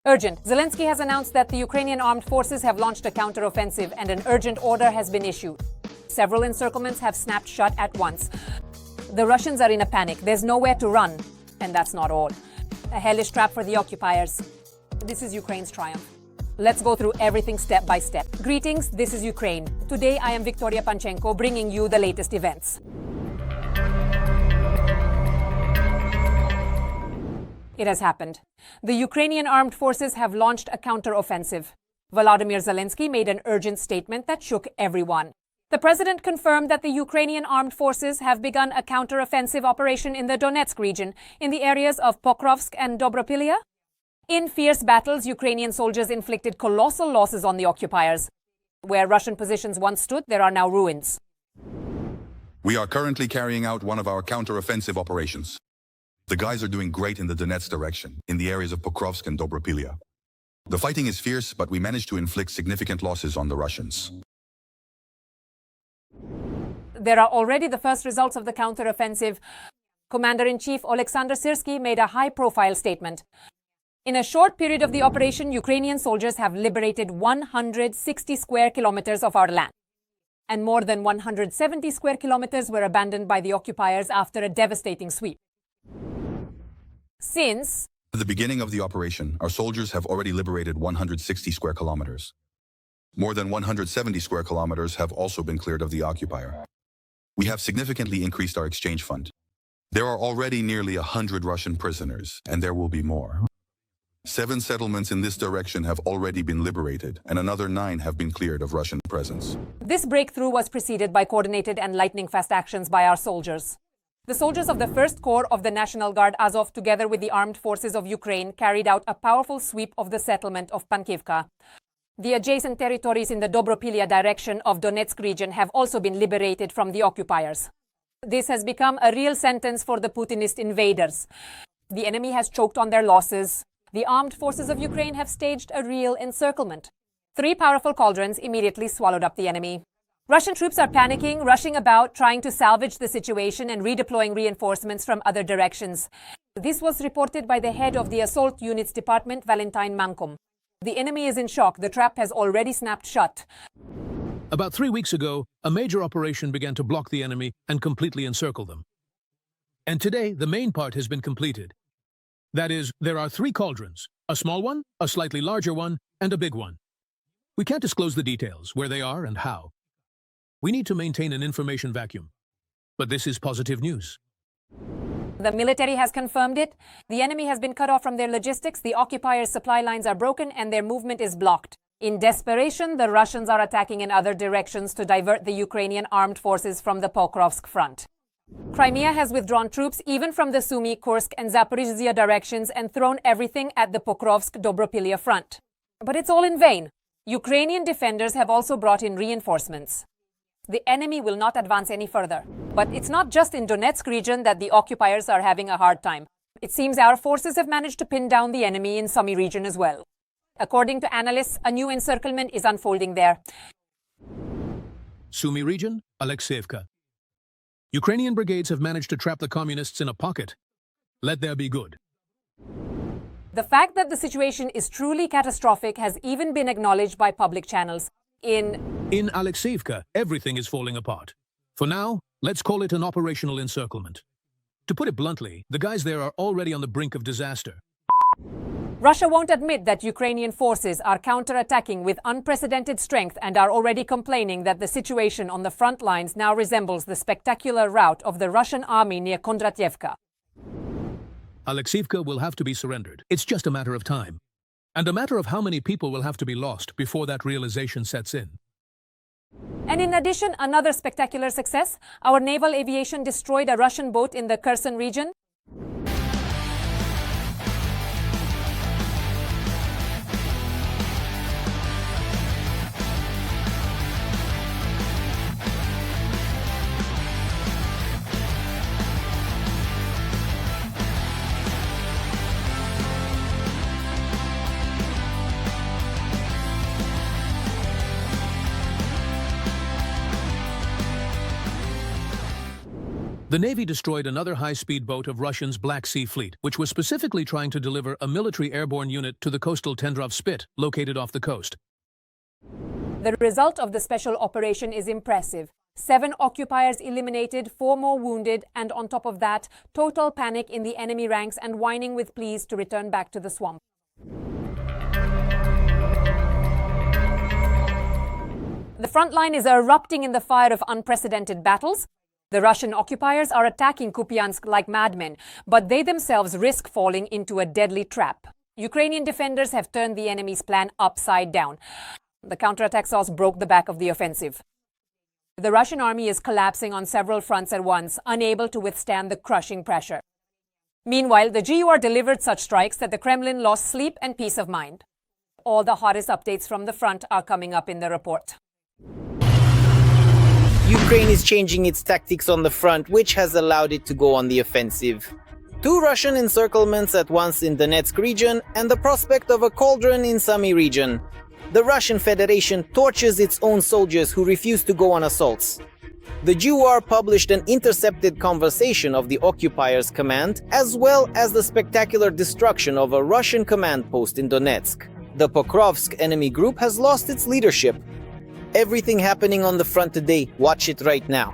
Urgent. Zelensky has announced that the Ukrainian armed forces have launched a counteroffensive and an urgent order has been issued. Several encirclements have snapped shut at once. The Russians are in a panic. There's nowhere to run. And that's not all. A hellish trap for the occupiers. This is Ukraine's triumph. Let's go through everything step by step. Greetings, this is Ukraine. Today I am Victoria Panchenko, bringing you the latest events. It has happened. The Ukrainian armed forces have launched a counteroffensive. Volodymyr Zelensky made an urgent statement that shook everyone. The president confirmed that the Ukrainian armed forces have begun a counteroffensive operation in the Donetsk region, in the areas of Pokrovsk and Dobropillia. In fierce battles, Ukrainian soldiers inflicted colossal losses on the occupiers. Where Russian positions once stood, there are now ruins. We are currently carrying out one of our counteroffensive operations. The guys are doing great in the Donetsk direction, in the areas of Pokrovsk and Dobropillia. The fighting is fierce, but we managed to inflict significant losses on the Russians. There are already the first results of the counteroffensive. Commander-in-Chief Oleksandr Syrsky made a high-profile statement. In a short period of the operation, Ukrainian soldiers have liberated 160 square kilometers of our land. And more than 170 square kilometers were abandoned by the occupiers after a devastating sweep. Since At the beginning of the operation, our soldiers have already liberated 160 square kilometers. More than 170 square kilometers have also been cleared of the occupier. We have significantly increased our exchange fund. There are already nearly 100 Russian prisoners, and there will be more. 7 settlements in this direction have already been liberated, and another 9 have been cleared of Russian presence. This breakthrough was preceded by coordinated and lightning-fast actions by our soldiers. The soldiers of the 1st Corps of the National Guard Azov, together with the armed forces of Ukraine, carried out a powerful sweep of the settlement of Pankivka. The adjacent territories in the Dobropillia direction of Donetsk region have also been liberated from the occupiers. This has become a real sentence for the Putinist invaders. The enemy has choked on their losses. The armed forces of Ukraine have staged a real encirclement. 3 powerful cauldrons immediately swallowed up the enemy. Russian troops are panicking, rushing about, trying to salvage the situation and redeploying reinforcements from other directions. This was reported by the head of the Assault Units Department, Valentin Mankom. The enemy is in shock. The trap has already snapped shut. About 3 weeks ago, a major operation began to block the enemy and completely encircle them. And today, the main part has been completed. That is, there are 3 cauldrons, a small one, a slightly larger one, and a big one. We can't disclose the details, where they are and how. We need to maintain an information vacuum. But this is positive news. The military has confirmed it. The enemy has been cut off from their logistics, the occupiers' supply lines are broken, and their movement is blocked. In desperation, the Russians are attacking in other directions to divert the Ukrainian armed forces from the Pokrovsk front. Crimea has withdrawn troops even from the Sumy, Kursk, and Zaporizhzhia directions and thrown everything at the Pokrovsk-Dobropillia front. But it's all in vain. Ukrainian defenders have also brought in reinforcements. The enemy will not advance any further. But it's not just in Donetsk region that the occupiers are having a hard time. It seems our forces have managed to pin down the enemy in Sumy region as well. According to analysts, a new encirclement is unfolding there. Sumy region, Alexeyevka. Ukrainian brigades have managed to trap the communists in a pocket. Let there be good. The fact that the situation is truly catastrophic has even been acknowledged by public channels. In Alexeyevka, everything is falling apart. For now, let's call it an operational encirclement. To put it bluntly, the guys there are already on the brink of disaster. Russia won't admit that Ukrainian forces are counterattacking with unprecedented strength and are already complaining that the situation on the front lines now resembles the spectacular rout of the Russian army near Kondratyevka. Alexeyevka will have to be surrendered. It's just a matter of time. And a matter of how many people will have to be lost before that realization sets in. And in addition, another spectacular success, our naval aviation destroyed a Russian boat in the Kherson region. The Navy destroyed another high-speed boat of Russians' Black Sea Fleet, which was specifically trying to deliver a military airborne unit to the coastal Tendrov Spit, located off the coast. The result of the special operation is impressive. 7 occupiers eliminated, 4 more wounded, and on top of that, total panic in the enemy ranks and whining with pleas to return back to the swamp. The front line is erupting in the fire of unprecedented battles. The Russian occupiers are attacking Kupiansk like madmen, but they themselves risk falling into a deadly trap. Ukrainian defenders have turned the enemy's plan upside down. The counterattack sauce broke the back of the offensive. The Russian army is collapsing on several fronts at once, unable to withstand the crushing pressure. Meanwhile, the GUR delivered such strikes that the Kremlin lost sleep and peace of mind. All the hottest updates from the front are coming up in the report. Ukraine is changing its tactics on the front, which has allowed it to go on the offensive. 2 Russian encirclements at once in Donetsk region and the prospect of a cauldron in Sumy region. The Russian Federation tortures its own soldiers who refuse to go on assaults. The GUR published an intercepted conversation of the occupiers' command, as well as the spectacular destruction of a Russian command post in Donetsk. The Pokrovsk enemy group has lost its leadership. Everything happening on the front today, watch it right now.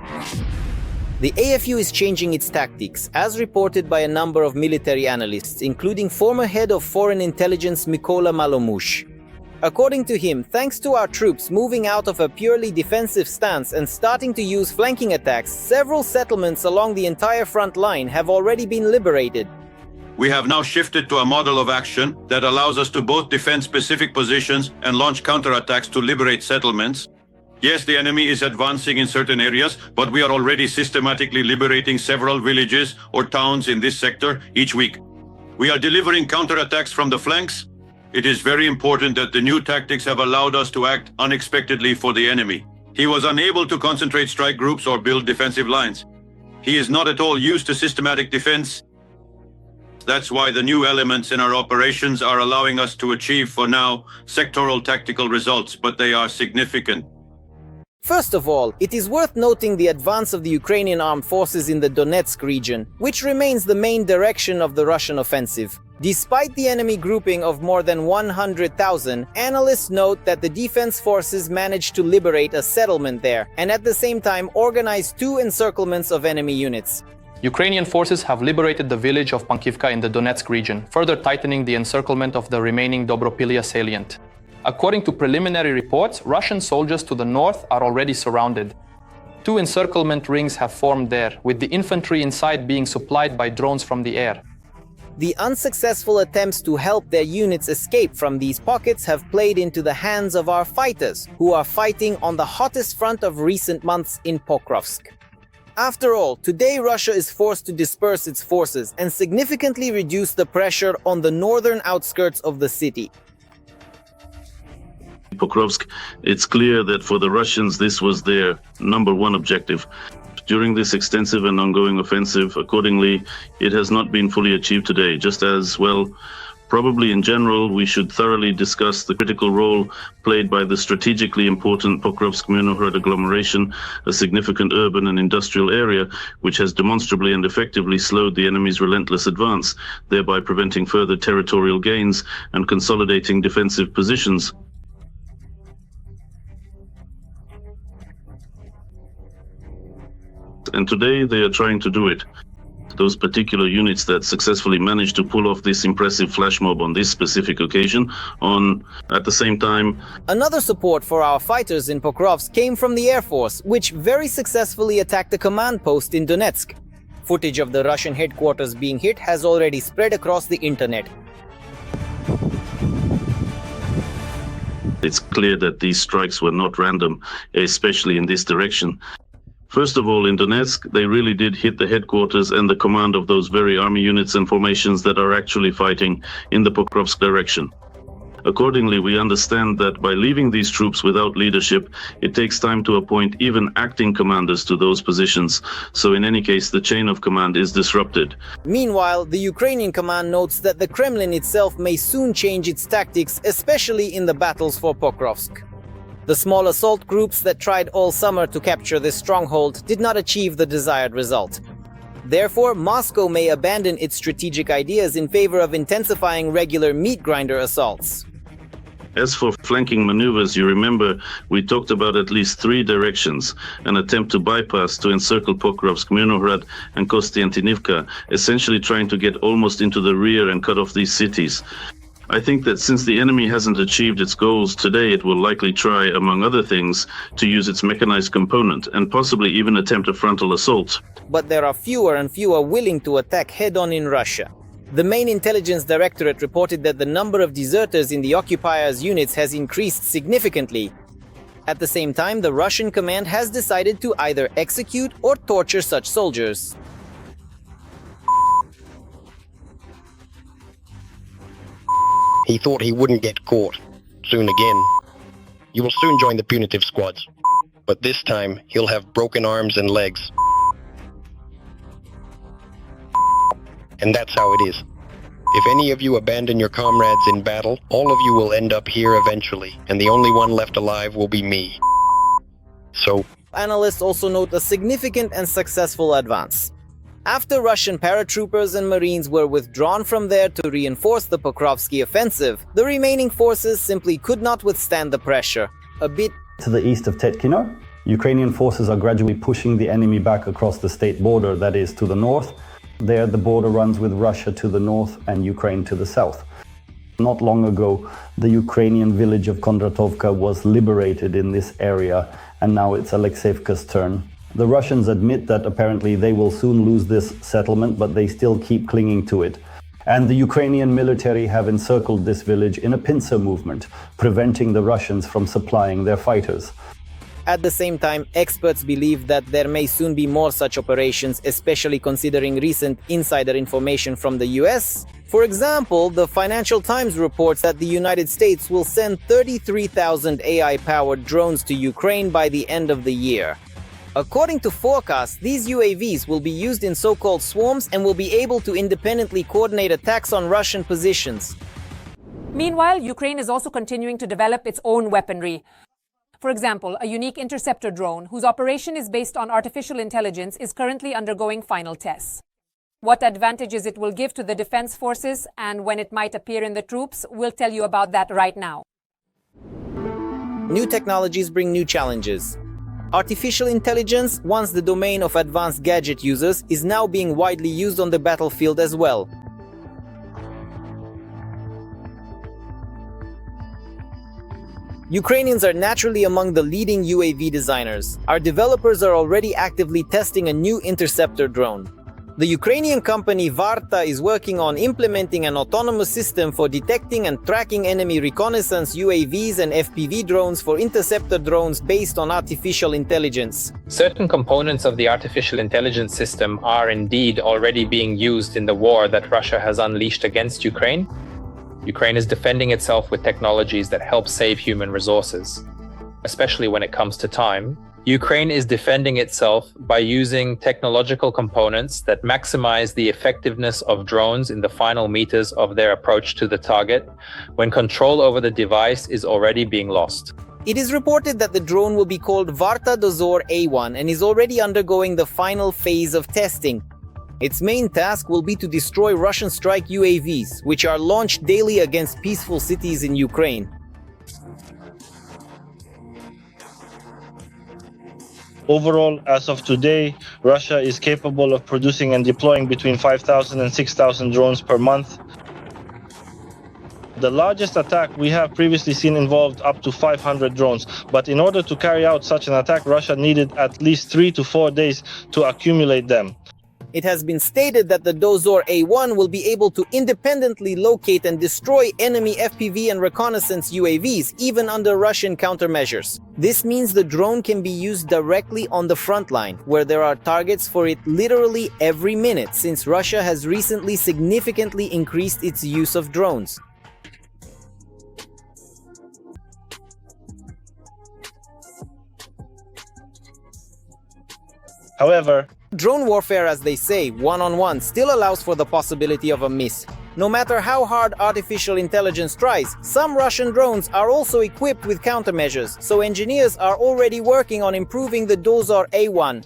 The AFU is changing its tactics, as reported by a number of military analysts, including former head of foreign intelligence Mykola Malomush. According to him, thanks to our troops moving out of a purely defensive stance and starting to use flanking attacks, several settlements along the entire front line have already been liberated. We have now shifted to a model of action that allows us to both defend specific positions and launch counterattacks to liberate settlements. Yes, the enemy is advancing in certain areas, but we are already systematically liberating several villages or towns in this sector each week. We are delivering counterattacks from the flanks. It is very important that the new tactics have allowed us to act unexpectedly for the enemy. He was unable to concentrate strike groups or build defensive lines. He is not at all used to systematic defense. That's why the new elements in our operations are allowing us to achieve, for now, sectoral tactical results, but they are significant. First of all, it is worth noting the advance of the Ukrainian armed forces in the Donetsk region, which remains the main direction of the Russian offensive. Despite the enemy grouping of more than 100,000, analysts note that the defense forces managed to liberate a settlement there, and at the same time organize 2 encirclements of enemy units. Ukrainian forces have liberated the village of Pankivka in the Donetsk region, further tightening the encirclement of the remaining Dobropillia salient. According to preliminary reports, Russian soldiers to the north are already surrounded. 2 encirclement rings have formed there, with the infantry inside being supplied by drones from the air. The unsuccessful attempts to help their units escape from these pockets have played into the hands of our fighters, who are fighting on the hottest front of recent months in Pokrovsk. After all, today Russia is forced to disperse its forces and significantly reduce the pressure on the northern outskirts of the city. Pokrovsk, it's clear that for the Russians this was their number 1 objective. During this extensive and ongoing offensive, accordingly, it has not been fully achieved today, just as well. Probably in general, we should thoroughly discuss the critical role played by the strategically important Pokrovsk-Menohrad agglomeration, a significant urban and industrial area which has demonstrably and effectively slowed the enemy's relentless advance, thereby preventing further territorial gains and consolidating defensive positions. And today they are trying to do it. Those particular units that successfully managed to pull off this impressive flash mob on this specific occasion, at the same time. Another support for our fighters in Pokrovsk came from the Air Force, which very successfully attacked a command post in Donetsk. Footage of the Russian headquarters being hit has already spread across the internet. It's clear that these strikes were not random, especially in this direction. First of all, in Donetsk, they really did hit the headquarters and the command of those very army units and formations that are actually fighting in the Pokrovsk direction. Accordingly, we understand that by leaving these troops without leadership, it takes time to appoint even acting commanders to those positions, so in any case the chain of command is disrupted. Meanwhile, the Ukrainian command notes that the Kremlin itself may soon change its tactics, especially in the battles for Pokrovsk. The small assault groups that tried all summer to capture this stronghold did not achieve the desired result. Therefore, Moscow may abandon its strategic ideas in favor of intensifying regular meat grinder assaults. As for flanking maneuvers, you remember we talked about at least 3 directions: an attempt to bypass to encircle Pokrovsk, Myrnohrad, and Kostiantynivka, essentially trying to get almost into the rear and cut off these cities. I think that since the enemy hasn't achieved its goals today, it will likely try, among other things, to use its mechanized component and possibly even attempt a frontal assault. But there are fewer and fewer willing to attack head-on in Russia. The main intelligence directorate reported that the number of deserters in the occupiers' units has increased significantly. At the same time, the Russian command has decided to either execute or torture such soldiers. He thought he wouldn't get caught. Soon again. You will soon join the punitive squads. But this time, he'll have broken arms and legs. And that's how it is. If any of you abandon your comrades in battle, all of you will end up here eventually, and the only one left alive will be me. So, Analysts also note a significant and successful advance. After Russian paratroopers and Marines were withdrawn from there to reinforce the Pokrovsky offensive, the remaining forces simply could not withstand the pressure. A bit to the east of Tetkino, Ukrainian forces are gradually pushing the enemy back across the state border, that is, to the north. There, the border runs with Russia to the north and Ukraine to the south. Not long ago, the Ukrainian village of Kondratovka was liberated in this area, and now it's Alexeyevka's turn. The Russians admit that apparently they will soon lose this settlement, but they still keep clinging to it. And the Ukrainian military have encircled this village in a pincer movement, preventing the Russians from supplying their fighters. At the same time, experts believe that there may soon be more such operations, especially considering recent insider information from the US. For example, the Financial Times reports that the United States will send 33,000 AI-powered drones to Ukraine by the end of the year. According to forecasts, these UAVs will be used in so-called swarms and will be able to independently coordinate attacks on Russian positions. Meanwhile, Ukraine is also continuing to develop its own weaponry. For example, a unique interceptor drone, whose operation is based on artificial intelligence, is currently undergoing final tests. What advantages it will give to the defense forces and when it might appear in the troops, we'll tell you about that right now. New technologies bring new challenges. Artificial intelligence, once the domain of advanced gadget users, is now being widely used on the battlefield as well. Ukrainians are naturally among the leading UAV designers. Our developers are already actively testing a new interceptor drone. The Ukrainian company Varta is working on implementing an autonomous system for detecting and tracking enemy reconnaissance UAVs and FPV drones for interceptor drones based on artificial intelligence. Certain components of the artificial intelligence system are indeed already being used in the war that Russia has unleashed against Ukraine. Ukraine is defending itself with technologies that help save human resources, especially when it comes to time. Ukraine is defending itself by using technological components that maximize the effectiveness of drones in the final meters of their approach to the target, when control over the device is already being lost. It is reported that the drone will be called Varta Dozor A1 and is already undergoing the final phase of testing. Its main task will be to destroy Russian strike UAVs, which are launched daily against peaceful cities in Ukraine. Overall, as of today, Russia is capable of producing and deploying between 5,000 and 6,000 drones per month. The largest attack we have previously seen involved up to 500 drones, but in order to carry out such an attack, Russia needed at least 3 to 4 days to accumulate them. It has been stated that the Dozor A1 will be able to independently locate and destroy enemy FPV and reconnaissance UAVs, even under Russian countermeasures. This means the drone can be used directly on the front line, where there are targets for it literally every minute, since Russia has recently significantly increased its use of drones. However, drone warfare, as they say, one-on-one, still allows for the possibility of a miss. No matter how hard artificial intelligence tries, some Russian drones are also equipped with countermeasures, so engineers are already working on improving the Dozor A1.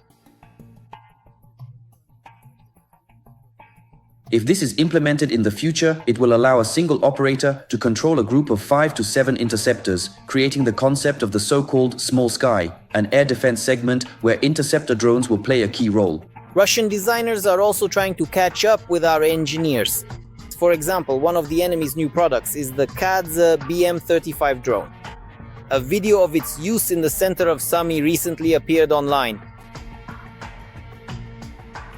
If this is implemented in the future, it will allow a single operator to control a group of 5 to 7 interceptors, creating the concept of the so-called small sky, an air defense segment where interceptor drones will play a key role. Russian designers are also trying to catch up with our engineers. For example, one of the enemy's new products is the CAD's BM-35 drone. A video of its use in the center of Sumy recently appeared online.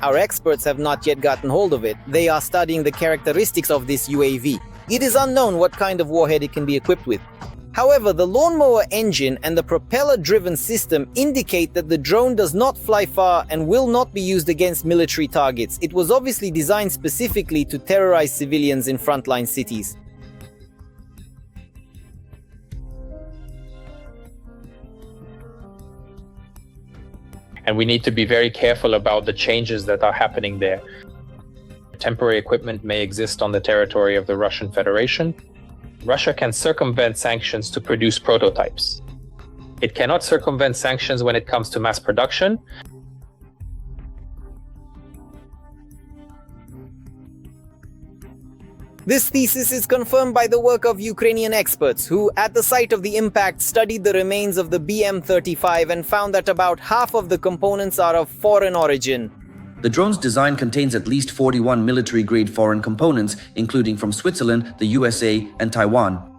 Our experts have not yet gotten hold of it. They are studying the characteristics of this UAV. It is unknown what kind of warhead it can be equipped with. However, the lawnmower engine and the propeller-driven system indicate that the drone does not fly far and will not be used against military targets. It was obviously designed specifically to terrorize civilians in frontline cities. And we need to be very careful about the changes that are happening there. Temporary equipment may exist on the territory of the Russian Federation. Russia can circumvent sanctions to produce prototypes. It cannot circumvent sanctions when it comes to mass production. This thesis is confirmed by the work of Ukrainian experts who, at the site of the impact, studied the remains of the BM-35 and found that about half of the components are of foreign origin. The drone's design contains at least 41 military-grade foreign components, including from Switzerland, the USA, and Taiwan.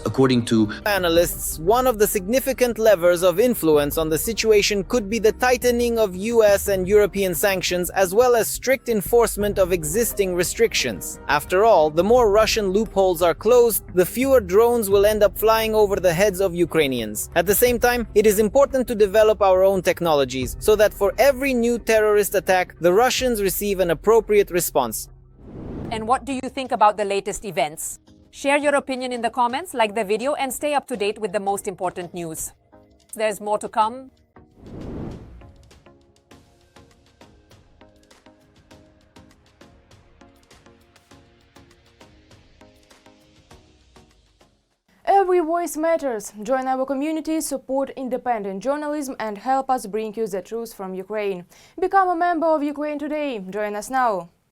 According to analysts, one of the significant levers of influence on the situation could be the tightening of US and European sanctions as well as strict enforcement of existing restrictions. After all, the more Russian loopholes are closed, the fewer drones will end up flying over the heads of Ukrainians. At the same time, it is important to develop our own technologies so that for every new terrorist attack, the Russians receive an appropriate response. And what do you think about the latest events? Share your opinion in the comments, like the video, and stay up to date with the most important news. There's more to come. Every voice matters. Join our community, support independent journalism and help us bring you the truth from Ukraine. Become a member of Ukraine Today. Join us now.